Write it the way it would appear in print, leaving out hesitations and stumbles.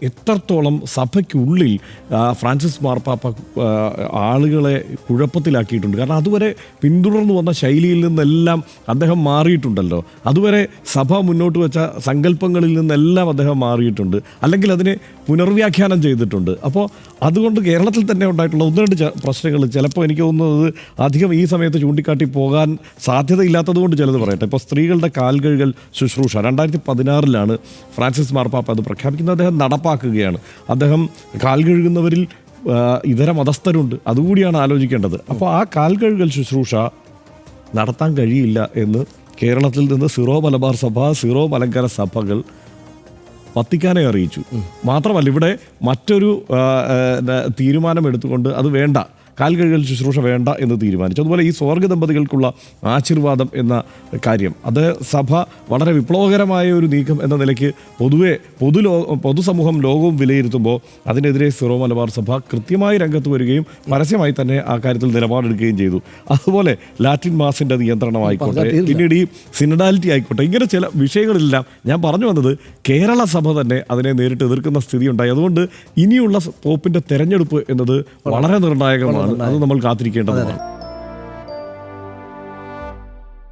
എത്രത്തോളം സഭയ്ക്കുള്ളിൽ ഫ്രാൻസിസ് മാർപ്പാപ്പ ആളുകളെ കുഴപ്പത്തിലാക്കിയിട്ടുണ്ട്. കാരണം അതുവരെ പിന്തുടർന്നു വന്ന ശൈലിയിൽ നിന്നെല്ലാം അദ്ദേഹം മാറിയിട്ടുണ്ടല്ലോ. അതുവരെ സഭ മുന്നോട്ട് വെച്ച സങ്കല്പങ്ങളിൽ നിന്നെല്ലാം അദ്ദേഹം മാറിയിട്ടുണ്ട്, അല്ലെങ്കിൽ അതിനെ പുനർവ്യാഖ്യാനം ചെയ്തിട്ടുണ്ട്. അപ്പോൾ അതുകൊണ്ട് കേരളത്തിൽ തന്നെ ഉണ്ടായിട്ടുള്ള ഒന്ന് രണ്ട് പ്രശ്നങ്ങൾ ചിലപ്പോൾ എനിക്ക് തോന്നുന്നത് അധികം ഈ സമയത്ത് ചൂണ്ടിക്കാട്ടി പോകാൻ സാധ്യതയില്ലാത്തത് കൊണ്ട് ചിലത് പറയട്ടെ. ഇപ്പോൾ സ്ത്രീകളുടെ കാൽ കഴുകൽ ശുശ്രൂഷ 2016 ഫ്രാൻസിസ് മാർപ്പാപ്പ അത് പ്രഖ്യാപിക്കുന്നത്. അദ്ദേഹം നടപ്പാക്കുകയാണ്. അദ്ദേഹം കാൽ കഴുകുന്നവരിൽ ഇതര മതസ്ഥരുണ്ട്, അതുകൂടിയാണ് ആലോചിക്കേണ്ടത്. അപ്പോൾ ആ കാൽ കഴുകൽ ശുശ്രൂഷ നടത്താൻ കഴിയില്ല എന്ന് കേരളത്തിൽ നിന്ന് സിറോ മലബാർ സഭ, സിറോ മലങ്കര സഭകൾ വത്തിക്കാനെ അറിയിച്ചു. മാത്രമല്ല ഇവിടെ മറ്റൊരു തീരുമാനമെടുത്തുകൊണ്ട് അത് വേണ്ട, കാൽ കഴുകൽ ശുശ്രൂഷ വേണ്ട എന്ന് തീരുമാനിച്ചു. അതുപോലെ ഈ സ്വർഗ ദമ്പതികൾക്കുള്ള ആശീർവാദം എന്ന കാര്യം, അത് സഭ വളരെ വിപ്ലവകരമായ ഒരു നീക്കം എന്ന നിലയ്ക്ക് പൊതുവെ പൊതുസമൂഹം ലോകവും വിലയിരുത്തുമ്പോൾ അതിനെതിരെ സിറോ മലബാർ സഭ കൃത്യമായി രംഗത്ത് വരികയും പരസ്യമായി തന്നെ ആ കാര്യത്തിൽ നിലപാടെടുക്കുകയും ചെയ്തു. അതുപോലെ ലാറ്റിൻ മാസിൻ്റെ നിയന്ത്രണമായിക്കോട്ടെ, പിന്നീട് ഈ സിനഡാലിറ്റി ആയിക്കോട്ടെ, ഇങ്ങനെ ചില വിഷയങ്ങളിലെല്ലാം ഞാൻ പറഞ്ഞു വന്നത് കേരള സഭ തന്നെ അതിനെ നേരിട്ട് എതിർക്കുന്ന സ്ഥിതി ഉണ്ടായി. അതുകൊണ്ട് ഇനിയുള്ള പോപ്പിൻ്റെ തെരഞ്ഞെടുപ്പ് എന്നത് വളരെ നിർണായകമാണ്. അത് നമ്മൾ കാത്തിരിക്കേണ്ടതാണ്.